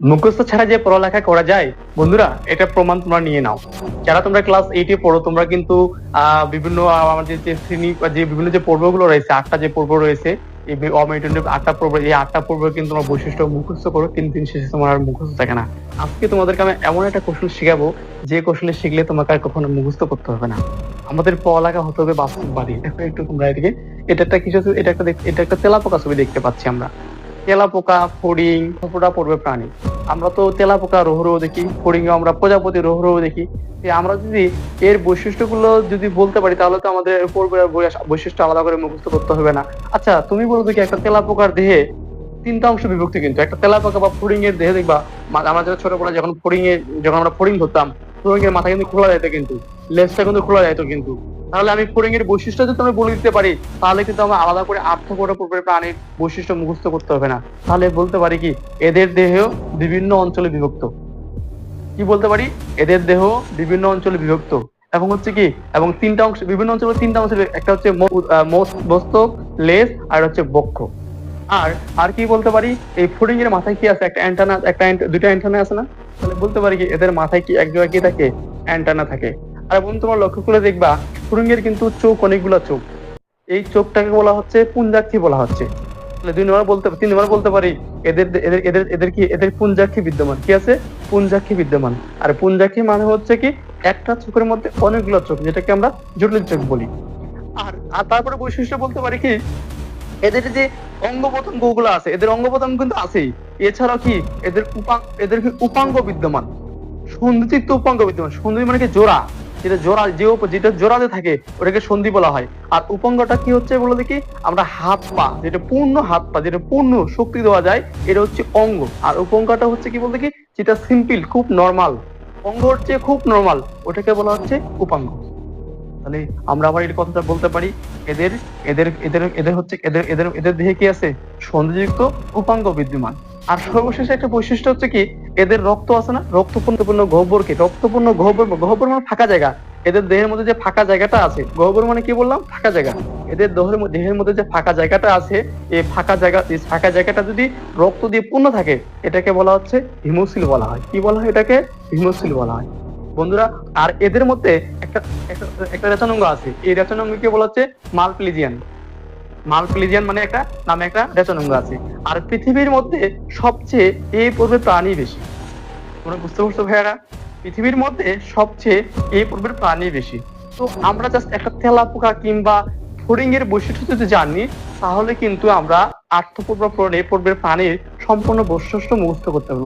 মুখস্থ ছাড়া যে পড়ালেখা করা যায় বন্ধুরা, এটা প্রমাণ তোমরা নিয়ে নাও। যারা তোমরা ক্লাস 8-এ পড়ো, তোমরা কিন্তু বিভিন্ন আমাদের যে শ্রেণী যে বিভিন্ন যে পর্বগুলো রয়েছে, 8টা যে পর্ব রয়েছে, এই অমেরুদণ্ডের 8টা পর্ব, এই 8টা পর্ব কিন্তু তোমার বৈশিষ্ট্য মুখস্থ করো, 3 দিন শেষে তোমার আর মুখস্থ থাকে না। আজকে তোমাদেরকে আমি এমন একটা কৌশল শিখাবো, যে কৌশলে শিখলে তোমাকে আর কখনো মুখস্থ করতে হবে না। আমাদের পড়ালেখা হতে হবে বাস্তববাদী। দেখো একটু তোমরা এদিকে, এটা একটা কিছু, এটা একটা তেলাপোকা ছবি দেখতে পাচ্ছি আমরা। তেলাপোকা, ফড়িং, সবটা পড়বে প্রাণী। আমরা তো তেলাপোকা রোহরও দেখি, ফড়িং আমরা প্রজাপতি রোহরও দেখি। আমরা যদি এর বৈশিষ্ট্যগুলো যদি বলতে পারি, তাহলে তো আমাদের বৈশিষ্ট্য আলাদা করে মুখস্থ করতে হবে না। আচ্ছা তুমি বলো দেখি, একটা তেলাপোকার দেহে 3টা অংশ বিভক্ত, কিন্তু একটা তেলাপোকা বা ফড়িং এর দেহে দেখবা, আমরা যারা ছোটবেলায় যখন আমরা ফড়িং ধরতাম, ফড়িং এর মাথা কিন্তু খোলা যেত, কিন্তু লেজটা কিন্তু খোলা যেত কিন্তু। তাহলে আমি ফড়িং এর বৈশিষ্ট্য যদি আমি বলে দিতে পারি, তাহলে কিন্তু আমরা আলাদা করে আর্থপোডা প্রাণীর বৈশিষ্ট্য মুখস্থ করতে হবে না। তাহলে বলতে পারি কি, এদের দেহেও বিভিন্ন অঞ্চলে বিভক্ত। কি বলতে পারি, এদের দেহ বিভিন্ন অঞ্চলে বিভক্ত। এবং হচ্ছে কি, এবং 3টা অংশ, বিভিন্ন অঞ্চলে 3টা অংশ, একটা হচ্ছে মস্তক, লেজ, আর হচ্ছে বক্ষ। আর আর কি বলতে পারি, এই ফড়িং এর মাথায় কি আছে, একটা অ্যান্টেনা, দুইটা অ্যান্টেনা আছে না? তাহলে বলতে পারি কি, এদের মাথায় কি এক জায়গায় কি থাকে, অ্যান্টেনা থাকে। আর বন্ধু তোমার লক্ষ্য করে দেখবা, ফড়িং এর কিন্তু চোখ, অনেকগুলো চোখ। এই চোখটাকে বলা হচ্ছে পুঞ্জাক্ষী বলা হচ্ছে। তাহলে 3 নম্বর বলতে পারি, এদের এদের এদের এদের কি, এদের পুঞ্জাক্ষী বিদ্যমান, কি আছে, পুঞ্জাক্ষী বিদ্যমান। আর পুঞ্জাক্ষী মানে হচ্ছে কি, একটা চোখের মধ্যে অনেকগুলো চোখ, যেটাকে আমরা জটিল চোখ বলি। আর আর তারপরে বৈশিষ্ট্য বলতে পারি কি, এদের যে অঙ্গ প্রত্যঙ্গ গুলো আছে, এদের অঙ্গ প্রত্যঙ্গ কিন্তু আছেই। এছাড়াও কি, এদের কি উপাঙ্গ বিদ্যমান, সন্ধিযুক্ত উপাঙ্গ বিদ্যমান। সন্ধি মানে কি, জোড়া, যেটা জোড়াতে থাকে ওটাকে সন্ধি বলা হয়। আর উপাঙ্গটা কি হচ্ছে বলে দেখি, আমরা হাত পা, যেটা পূর্ণ হাত পা, যেটা পূর্ণ শক্তি দেওয়া যায়, এটা হচ্ছে অঙ্গ। আর উপাঙ্গটা হচ্ছে কি বলতে কি, যেটা সিম্পল, খুব নর্মাল। অঙ্গ হচ্ছে খুব নর্মাল, ওটাকে বলা হচ্ছে উপাঙ্গ। তাহলে আমরা আবার এই কথাটা বলতে পারি, এদের এদের এদের এদের হচ্ছে এদের এদের এদের দেহে কি আছে, সন্ধিযুক্ত উপাঙ্গ বিদ্যমান। আর সর্বশেষ একটা বৈশিষ্ট্য হচ্ছে কি, এদের রক্ত আছে না, রক্তপূর্ণ গহ্বর, কি রক্তপূর্ণ গহ্বর, গহ্বর মানে ফাঁকা জায়গা। এদের দেহের মধ্যে যে ফাঁকা জায়গাটা আছে, গহ্বর মানে কি বললাম, ফাঁকা জায়গা। এদের দেহের মধ্যে যে ফাঁকা জায়গাটা আছে, এই ফাঁকা জায়গাটা যদি রক্ত দিয়ে পূর্ণ থাকে, এটাকে বলা হচ্ছে হিমোসিল বলা হয়। কি বলা হয় এটাকে, হিমোসিল বলা হয় বন্ধুরা। আর এদের মধ্যে একটা একটা একটা রেচনাঙ্গ আছে, এই রেচনাঙ্গকে বলা হচ্ছে মালপিলিজিয়ান। মালপিলিজিয়ান মানে একটা নামে একটা রেচনাঙ্গ আছে। আর পৃথিবীর মধ্যে সবচেয়ে এই পর্বের প্রাণী বেশি। তোমরা বুঝতে পারছো ভাইয়ারা, পৃথিবীর মধ্যে সবচেয়ে এই পর্বের প্রাণী বেশি। তো আমরা জাস্ট একটা তেলাপোকা কিংবা ফড়িং এর বৈশিষ্ট্য যদি জানি, তাহলে কিন্তু আমরা আর্থপূর্ব পর্বের প্রাণীর সম্পূর্ণ বৈশিষ্ট্য মুখস্থ করতে পারবো।